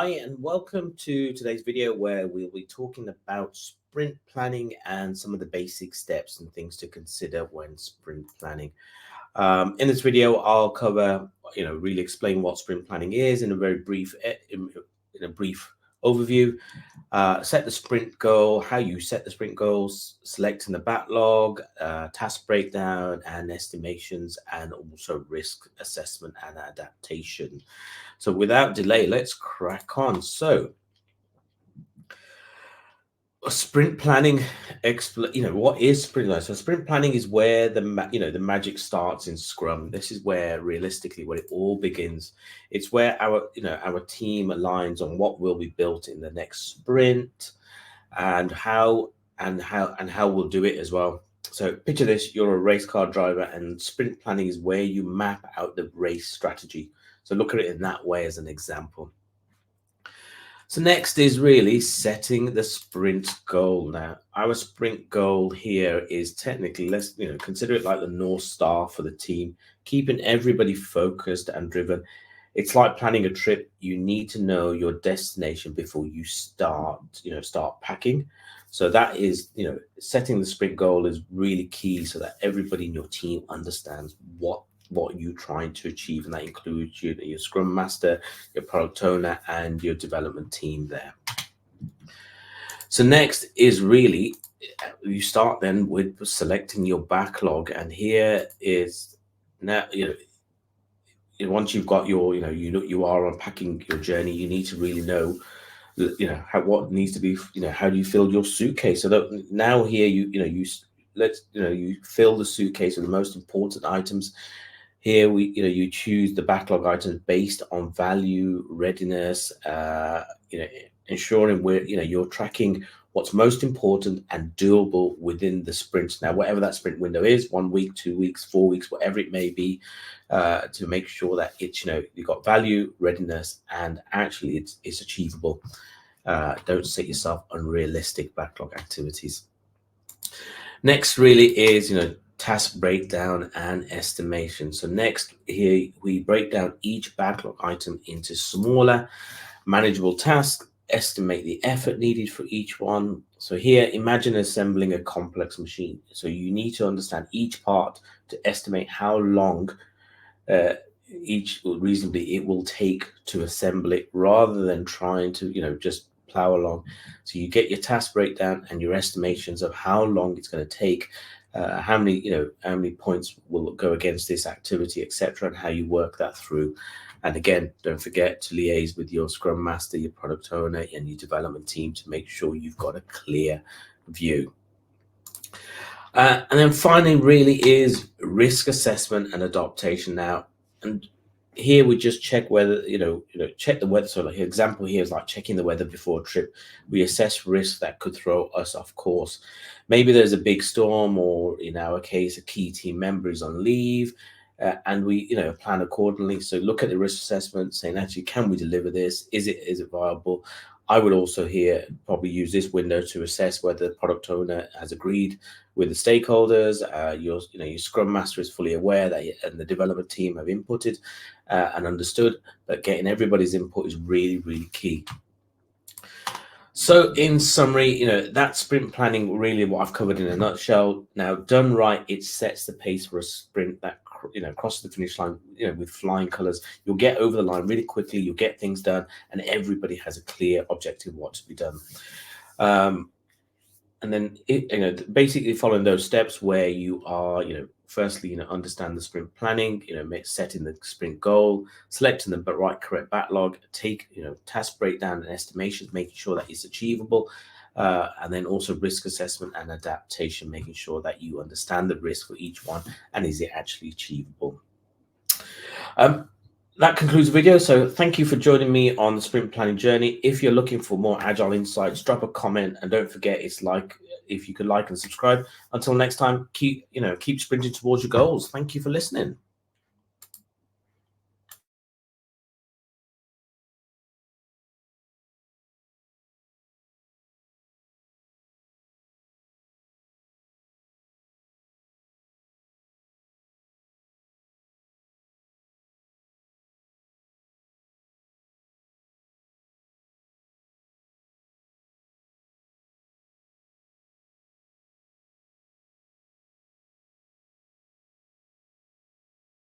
Hi, and welcome to today's video where we'll be talking about sprint planning and some of the basic steps and things to consider when sprint planning. In this video, I'll cover, really explain what sprint planning is in a very brief, in a brief overview. Set the sprint goal, how you set the sprint goals, selecting the backlog, task breakdown and estimations, and also risk assessment and adaptation. So without delay, let's crack on. So sprint planning, what is sprint planning? So sprint planning is where the magic starts in Scrum. This is where realistically where it all begins. It's where our team aligns on what will be built in the next sprint and how we'll do it as well. So picture this: you're a race car driver, and sprint planning is where you map out the race strategy. So look at it in that way as an example. So next is really setting the sprint goal. Now, our sprint goal here is technically, let's consider it like the North Star for the team, keeping everybody focused and driven. It's like planning a trip. You need to know your destination before you start packing. So that is, setting the sprint goal is really key so that everybody in your team understands what you're trying to achieve, and that includes your Scrum Master, your product owner, and your development team there. So next is really, you start then with selecting your backlog, and here is now, once you've got your, you are unpacking your journey, you need to really know, what needs to be, how do you fill your suitcase? So that now here, you fill the suitcase with the most important items. Here you choose the backlog items based on value, readiness, ensuring you're tracking what's most important and doable within the sprint. Now, whatever that sprint window is, 1 week, 2 weeks, 4 weeks, whatever it may be, to make sure that it's, you've got value, readiness, and actually it's achievable. Don't set yourself unrealistic backlog activities. Next really is, task breakdown and estimation. So next here we break down each backlog item into smaller manageable tasks, estimate the effort needed for each one. So here, imagine assembling a complex machine. So you need to understand each part to estimate how long each reasonably it will take to assemble it, rather than trying to just plow along. So you get your task breakdown and your estimations of how long it's going to take, how many points will go against this activity, etc., and how you work that through. And again, don't forget to liaise with your Scrum Master, your product owner, and your development team to make sure you've got a clear view. And then finally really is risk assessment and adaptation. Now, and here we just check whether, check the weather. So like example here is like checking the weather before a trip. We assess risks that could throw us off course. Maybe there's a big storm, or in our case, a key team member is on leave, and we, plan accordingly. So look at the risk assessment, saying, actually, can we deliver this? Is it viable? I would also here probably use this window to assess whether the product owner has agreed with the stakeholders. Your Scrum Master is fully aware that and the development team have inputted and understood. But getting everybody's input is really, really key. So in summary, that's sprint planning, really what I've covered in a nutshell. Now, done right, it sets the pace for a sprint that crosses the finish line, with flying colors. You'll get over the line really quickly, you'll get things done, and everybody has a clear objective of what to be done. And then basically following those steps where you are, firstly, understand the sprint planning, setting the sprint goal, selecting the correct backlog, take, task breakdown and estimations, making sure that it's achievable, and then also risk assessment and adaptation, making sure that you understand the risk for each one and is it actually achievable. That concludes the video. So thank you for joining me on the sprint planning journey. If you're looking for more agile insights, drop a comment, and don't forget, if you could like and subscribe. Until next time, keep sprinting towards your goals. Thank you for listening.